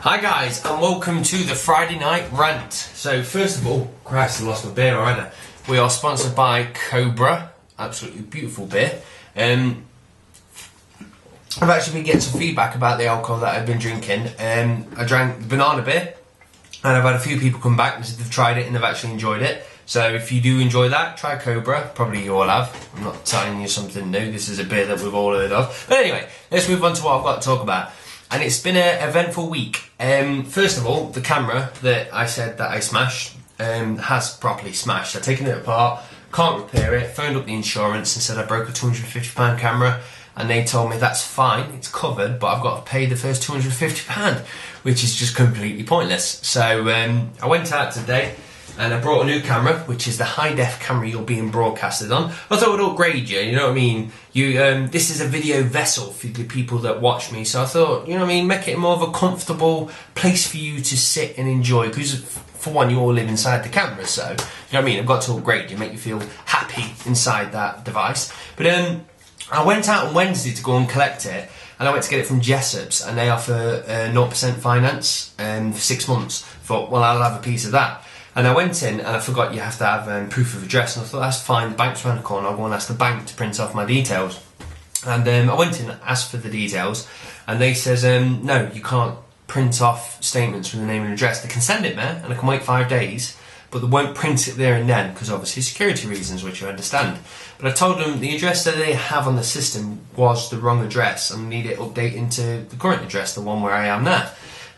Hi guys, and welcome to the Friday night rant. So first of all, Christ, I lost my beer already. We are sponsored by Cobra, absolutely beautiful beer. I've actually been getting some feedback about the alcohol that I've been drinking. I drank the banana beer, and I've had a few people come back and said they've tried it and they've actually enjoyed it. So if you do enjoy that, try Cobra. Probably you all have. I'm not telling you something new. This is a beer that we've all heard of. But anyway, let's move on to what I've got to talk about. And it's been an eventful week. First of all, the camera that I said that I smashed has properly smashed. I've taken it apart, can't repair it, phoned up the insurance and said I broke a £250 camera, and they told me that's fine, it's covered, but I've got to pay the first £250, which is just completely pointless. So I went out today and I brought a new camera, which is the high-def camera you're being broadcasted on. I thought it would upgrade you, you know what I mean? This is a video vessel for the people that watch me, so I thought, you know what I mean, make it more of a comfortable place for you to sit and enjoy, because for one, you all live inside the camera, so, you know what I mean, I've got to upgrade you, make you feel happy inside that device. But I went out on Wednesday to go and collect it, and I went to get it from Jessop's, and they offer 0% finance for 6 months. Thought, well, I'll have a piece of that. And I went in and I forgot you have to have proof of address, and I thought that's fine, the bank's around the corner, I'll go and ask the bank to print off my details. And I went in and asked for the details, and they says no, you can't print off statements from the name and address. They can send it there and I can wait 5 days, but they won't print it there and then because obviously security reasons, which I understand. But I told them the address that they have on the system was the wrong address and need it updated to the current address, the one where I am now.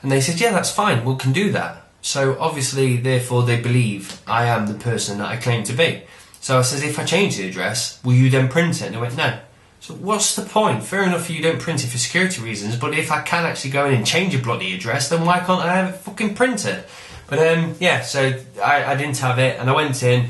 And they said, yeah, that's fine, we can do that. So obviously, therefore, they believe I am the person that I claim to be. So I says, if I change the address, will you then print it? And they went, no. So what's the point? Fair enough, you don't print it for security reasons, but if I can actually go in and change a bloody address, then why can't I have it fucking printed? But yeah, so I didn't have it, and I went in,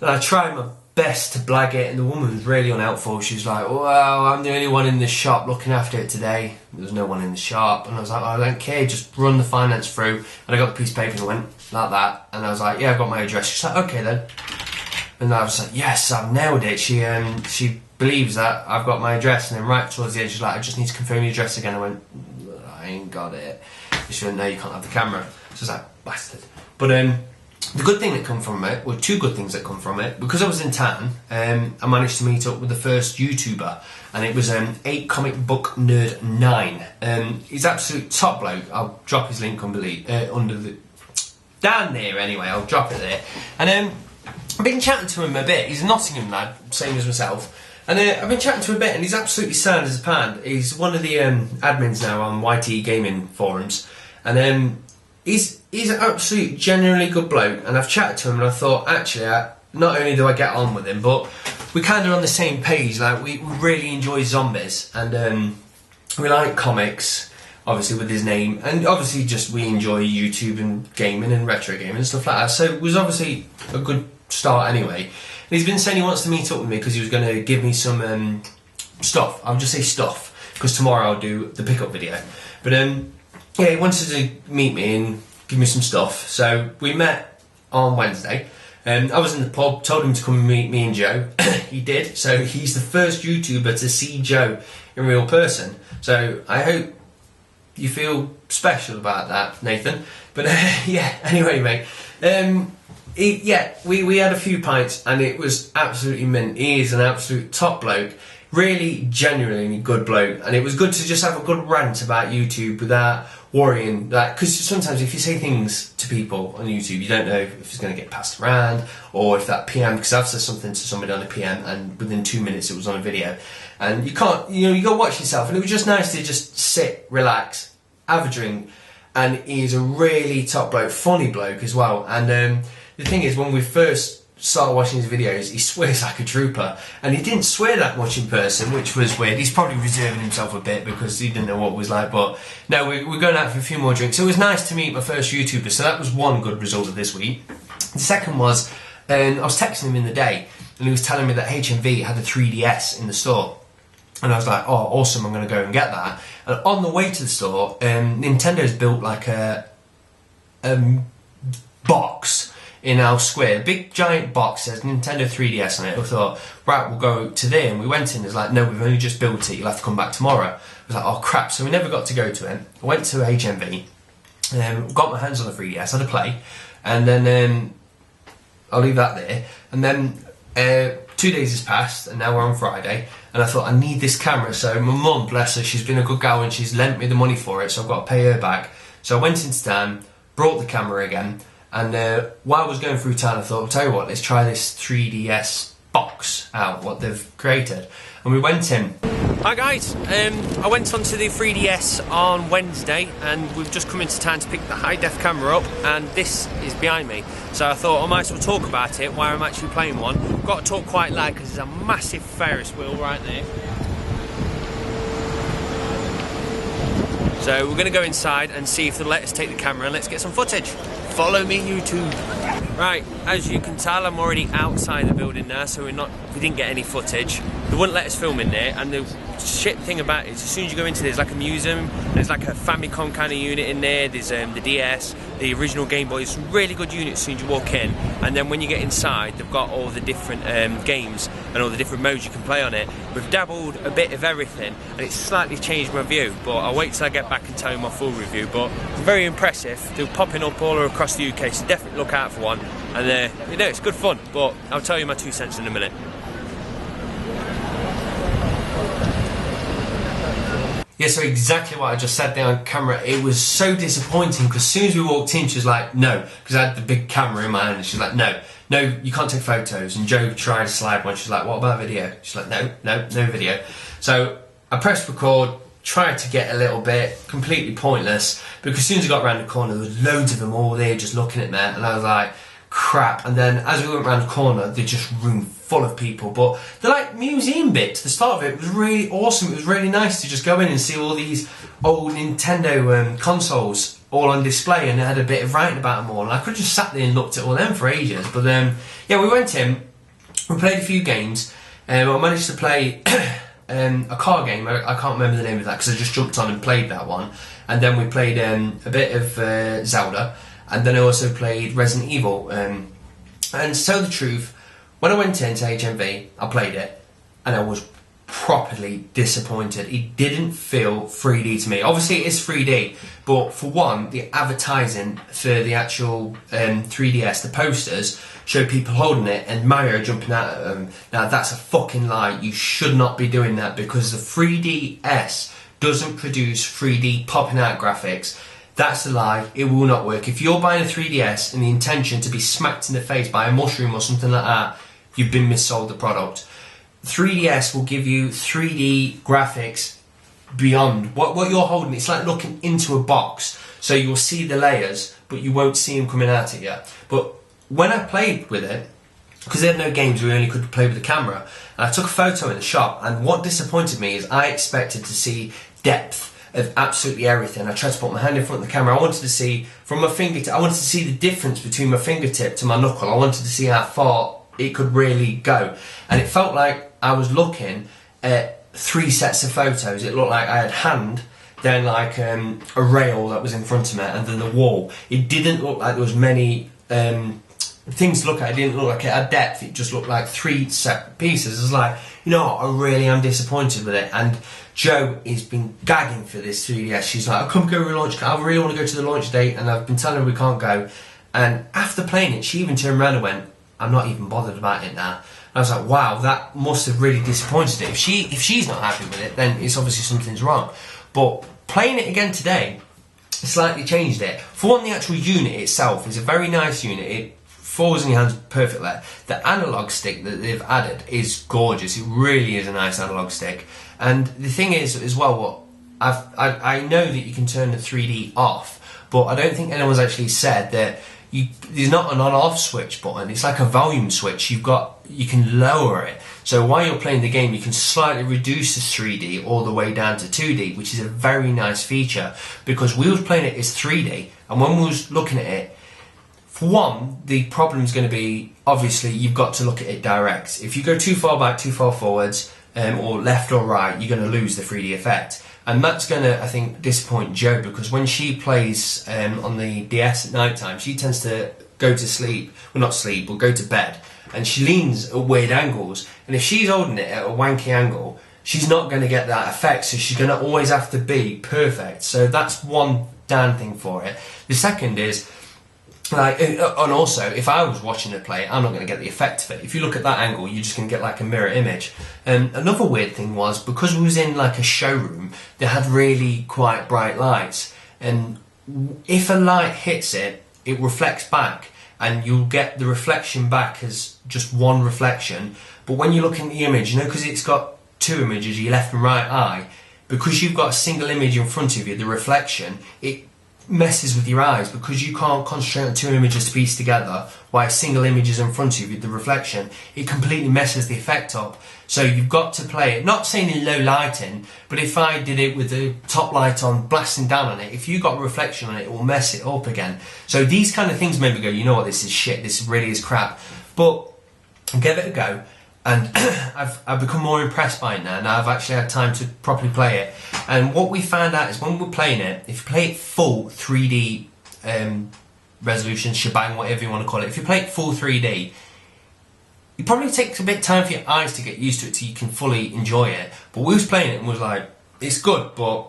and I tried my best to blag it, and the woman was really unhelpful. She was like, well, I'm the only one in the shop looking after it today. There was no one in the shop, and I was like, oh, I don't care, just run the finance through. And I got the piece of paper and I went like that, and I was like, yeah, I've got my address. She's like, okay then. And I was like, yes, I've nailed it. She believes that I've got my address, and then right towards the end she's like, I just need to confirm your address again. I went, I ain't got it. She went, no, you can't have the camera. So I was like, bastard. But the good thing that come from it, well, two good things that come from it, because I was in town, I managed to meet up with the first YouTuber, and it was 8 Comic Book Nerd 9. He's absolute top bloke. I'll drop his link under the down there anyway. I'll drop it there. And I've been chatting to him a bit. He's a Nottingham lad, same as myself. And I've been chatting to him a bit, and he's absolutely sound as a pound. He's one of the admins now on YT Gaming forums, and he's an absolute genuinely good bloke. And I've chatted to him, and I thought, actually, not only do I get on with him, but we're kind of on the same page. Like, we really enjoy zombies, and we like comics, obviously with his name, and obviously just we enjoy YouTube and gaming and retro gaming and stuff like that. So it was obviously a good start anyway. And he's been saying he wants to meet up with me because he was going to give me some stuff. I'll just say stuff, because tomorrow I'll do the pickup video. But yeah, he wanted to meet me and give me some stuff. So we met on Wednesday. I was in the pub, told him to come and meet me and Joe. He did. So he's the first YouTuber to see Joe in real person. So I hope you feel special about that, Nathan. But yeah, anyway, mate. We had a few pints and it was absolutely mint. He is an absolute top bloke. Really genuinely good bloke, and it was good to just have a good rant about YouTube without worrying that, because sometimes if you say things to people on YouTube, you don't know if it's going to get passed around, or if that PM, because I've said something to somebody on a PM and within 2 minutes it was on a video, and you can't, you got to watch yourself. And it was just nice to just sit, relax, have a drink, and he's a really top bloke, funny bloke as well. And the thing is, when we first started watching his videos, he swears like a trooper, and he didn't swear that much in person, which was weird. He's probably reserving himself a bit because he didn't know what it was like. But no, we're going out for a few more drinks. So it was nice to meet my first YouTuber, so that was one good result of this week. The second was, I was texting him in the day, and he was telling me that HMV had a 3DS in the store, and I was like, oh awesome, I'm going to go and get that. And on the way to the store, Nintendo's built like a box in our square, a big giant box, says Nintendo 3DS on it. I thought, right, we'll go to there, and we went in. It's like, no, we've only just built it, you'll have to come back tomorrow. I was like, oh crap, so we never got to go to it. I went to HMV, got my hands on the 3DS, had a play, and then I'll leave that there. And then 2 days has passed, and now we're on Friday, and I thought I need this camera. So my mum, bless her, she's been a good gal and she's lent me the money for it, so I've got to pay her back. So I went into town, brought the camera again, and while I was going through town I thought, I'll tell you what, let's try this 3DS box out, what they've created. And we went in. Hi guys, I went onto the 3DS on Wednesday and we've just come into town to pick the high def camera up, and this is behind me. So I thought I might as well talk about it while I'm actually playing one. I've got to talk quite loud because there's a massive Ferris wheel right there. So we're going to go inside and see if they'll let us take the camera, and let's get some footage. Follow me, YouTube. Right, as you can tell, I'm already outside the building now, so we didn't get any footage. They wouldn't let us film in there, and the shit thing about it is, as soon as you go into there's like a museum, there's like a Famicom kind of unit in there, there's the DS, the original Game Boy, it's really good units as soon as you walk in, and then when you get inside, they've got all the different games and all the different modes you can play on it. We've dabbled a bit of everything, and it's slightly changed my view, but I'll wait till I get back and tell you my full review. But very impressive, they're popping up all across the UK, so definitely look out for one, and you know, it's good fun, but I'll tell you my 2 cents in a minute. Yeah, so exactly what I just said there on camera. It was so disappointing because as soon as we walked in, she was like, no, because I had the big camera in my hand, and she's like, no, you can't take photos. And Joe tried to slide one. She's like, what about video? She's like, no video. So I pressed record, tried to get a little bit, completely pointless, because as soon as I got around the corner, there was loads of them all there just looking at me, and I was like, crap. And then as we went around the corner, they just room full of people, but they're like museum bits. The start of it was really awesome. It was really nice to just go in and see all these old Nintendo consoles all on display, and they had a bit of writing about them all, and I could have just sat there and looked at all them for ages. But yeah, we went in, we played a few games, and I managed to play a car game. I can't remember the name of that because I just jumped on and played that one, and then we played a bit of Zelda, and then I also played Resident Evil. And to tell the truth, when I went into HMV, I played it, and I was properly disappointed. It didn't feel 3D to me. Obviously it is 3D, but for one, the advertising for the actual 3DS, the posters, show people holding it and Mario jumping out at them. Now that's a fucking lie. You should not be doing that, because the 3DS doesn't produce 3D popping out graphics. That's a lie. It will not work. If you're buying a 3DS and the intention to be smacked in the face by a mushroom or something like that, you've been missold the product. 3DS will give you 3D graphics beyond what you're holding. It's like looking into a box, so you'll see the layers, but you won't see them coming out at you. But when I played with it, because they had no games, we only could play with the camera, and I took a photo in the shop, and what disappointed me is I expected to see depth of absolutely everything. I tried to put my hand in front of the camera. I wanted to see from my fingertip, I wanted to see the difference between my fingertip to my knuckle. I wanted to see how far it could really go, and it felt like I was looking at 3 sets of photos. It looked like I had hand, then like a rail that was in front of me, and then the wall. It didn't look like there was many things to look at. It didn't look like it had depth. It just looked like 3 separate pieces. I was like, you know what, I really am disappointed with it. And Jo has been gagging for this 3DS. She's like, I can't go to the launch. I really want to go to the launch date, and I've been telling her we can't go. And after playing it, she even turned around and went, I'm not even bothered about it now. And I was like, wow, that must have really disappointed her. If she's not happy with it, then it's obviously something's wrong. But playing it again today, slightly changed it. For one, the actual unit itself is a very nice unit. It falls in your hands perfectly. The analog stick that they've added is gorgeous. It really is a nice analog stick. And the thing is, as well, I know that you can turn the 3D off, but I don't think anyone's actually said that there's not an on-off switch button. It's like a volume switch. You can lower it. So while you're playing the game, you can slightly reduce the 3D all the way down to 2D, which is a very nice feature, because we was playing it as 3D, and when we was looking at it, for one, the problem's going to be, obviously, you've got to look at it direct. If you go too far back, too far forwards, or left or right, you're going to lose the 3D effect. And that's going to, I think, disappoint Jo, because when she plays on the DS at night time, she tends to go to sleep, well, not sleep, but go to bed, and she leans at weird angles, and if she's holding it at a wanky angle, she's not going to get that effect, so she's going to always have to be perfect. So that's one down thing for it. The second is, like, and also, if I was watching it play, I'm not going to get the effect of it. If you look at that angle, you're just going to get like a mirror image. Another weird thing was, because we was in like a showroom, they had really quite bright lights, and if a light hits it, it reflects back, and you'll get the reflection back as just one reflection. But when you look in the image, you know, because it's got two images, your left and right eye, because you've got a single image in front of you, the reflection, it messes with your eyes, because you can't concentrate on two images to piece together while a single image is in front of you, the reflection, it completely messes the effect up. So you've got to play it, not saying in low lighting, but if I did it with the top light on, blasting down on it, if you got a reflection on it, it will mess it up again. So these kind of things made me go, you know what, this is shit, this really is crap. But give it a go. And I've become more impressed by it now. Now I've actually had time to properly play it. And what we found out is, when we're playing it, if you play it full 3D resolution, shebang, whatever you want to call it, if you play it full 3D, it probably takes a bit of time for your eyes to get used to it so you can fully enjoy it. But we was playing it and was like, it's good, but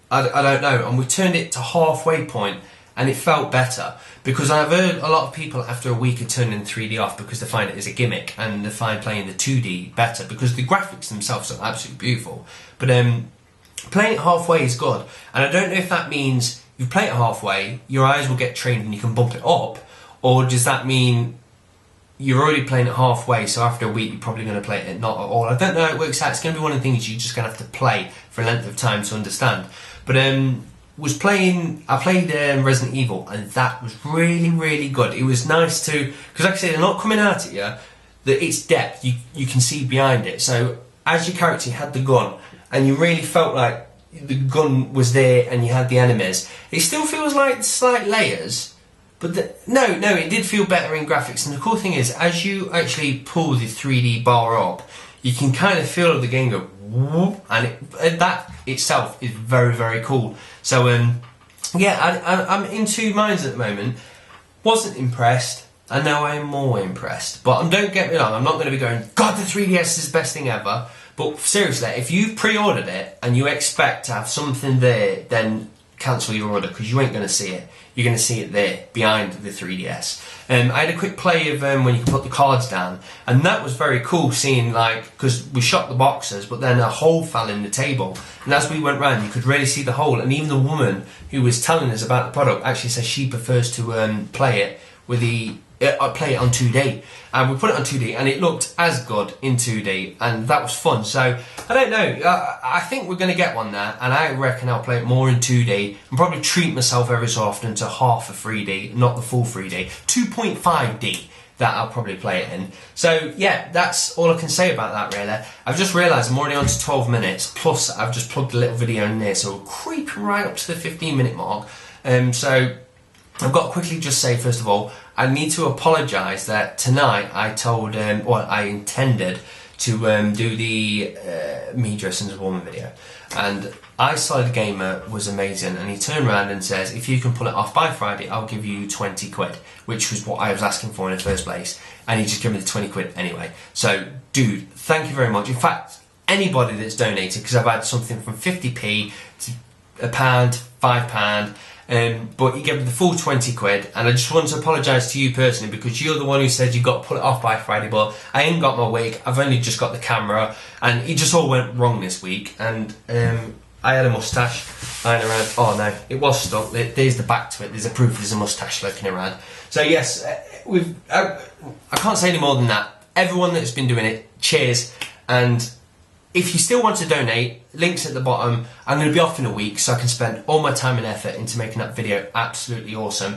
I don't know. And we turned it to halfway point, and it felt better, because I've heard a lot of people after a week of turning 3D off because they find it as a gimmick, and they find playing the 2D better because the graphics themselves are absolutely beautiful. But playing it halfway is good, and I don't know if that means you play it halfway, your eyes will get trained and you can bump it up, or does that mean you're already playing it halfway, so after a week you're probably going to play it not at all. I don't know how it works out. It's going to be one of the things you're just going to have to play for a length of time to understand. But I played Resident Evil, and that was really, really good. It was nice to, because like I said, they're not coming out at you, that it's depth, you can see behind it. So as your character had the gun, and you really felt like the gun was there and you had the enemies, it still feels like slight layers, but no, it did feel better in graphics. And the cool thing is, as you actually pull the 3D bar up, you can kind of feel the game go whoop, and that itself is very, very cool. So yeah, I'm in two minds at the moment. Wasn't impressed, and now I am more impressed. But don't get me wrong, I'm not going to be going, God, the 3DS is the best thing ever. But seriously, if you've pre-ordered it and you expect to have something there, then cancel your order, because you ain't going to see it. You're going to see it there, behind the 3DS. I had a quick play of when you can put the cards down, and that was very cool, seeing, like, because we shot the boxes, but then a hole fell in the table, and as we went round you could really see the hole, and even the woman who was telling us about the product actually says she prefers to play it with the play it on 2D, and we put it on 2D and it looked as good in 2D, and that was fun. So I don't know, I think we're going to get one there, and I reckon I'll play it more in 2D and probably treat myself every so often to half a 3D, not the full 3D, 2.5D that I'll probably play it in. So yeah, that's all I can say about that really. I've just realised I'm already on to 12 minutes, plus I've just plugged a little video in there, so we're creeping right up to the 15-minute mark. So I've got to quickly just say, first of all, I need to apologise that tonight I told, I intended to do the me dressing as a woman video, and Eyeside Gamer was amazing, and he turned around and says, if you can pull it off by Friday, I'll give you 20 quid, which was what I was asking for in the first place, and he just gave me the 20 quid anyway. So, dude, thank you very much. In fact, anybody that's donated, because I've had something from 50p to £1, £5, but you gave me the full 20 quid, and I just want to apologise to you personally, because you're the one who said you've got to pull it off by Friday, but I ain't got my wig, I've only just got the camera, and it just all went wrong this week, and I had a moustache lying around. Oh no, it was stuck. There's the back to it, there's a proof there's a moustache lurking around. So yes, I can't say any more than that. Everyone that's been doing it, cheers, and if you still want to donate, links at the bottom. I'm going to be off in a week, so I can spend all my time and effort into making that video absolutely awesome.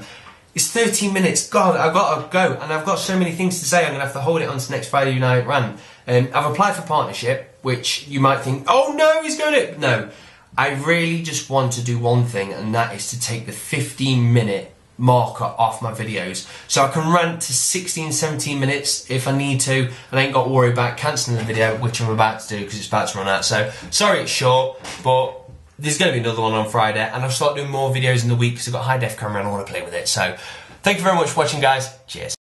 It's 13 minutes. God, I've got to go, and I've got so many things to say. I'm going to have to hold it on to next Friday Night Rant. I've applied for partnership, which you might think, oh no, he's going to... No, I really just want to do one thing, and that is to take the 15-minute marker off my videos, so I can rant to 16, 17 minutes if I need to, and I ain't got to worry about cancelling the video, which I'm about to do because it's about to run out. So sorry it's short, but there's going to be another one on Friday, and I'll start doing more videos in the week because I've got a high def camera and I want to play with it. So thank you very much for watching, guys. Cheers.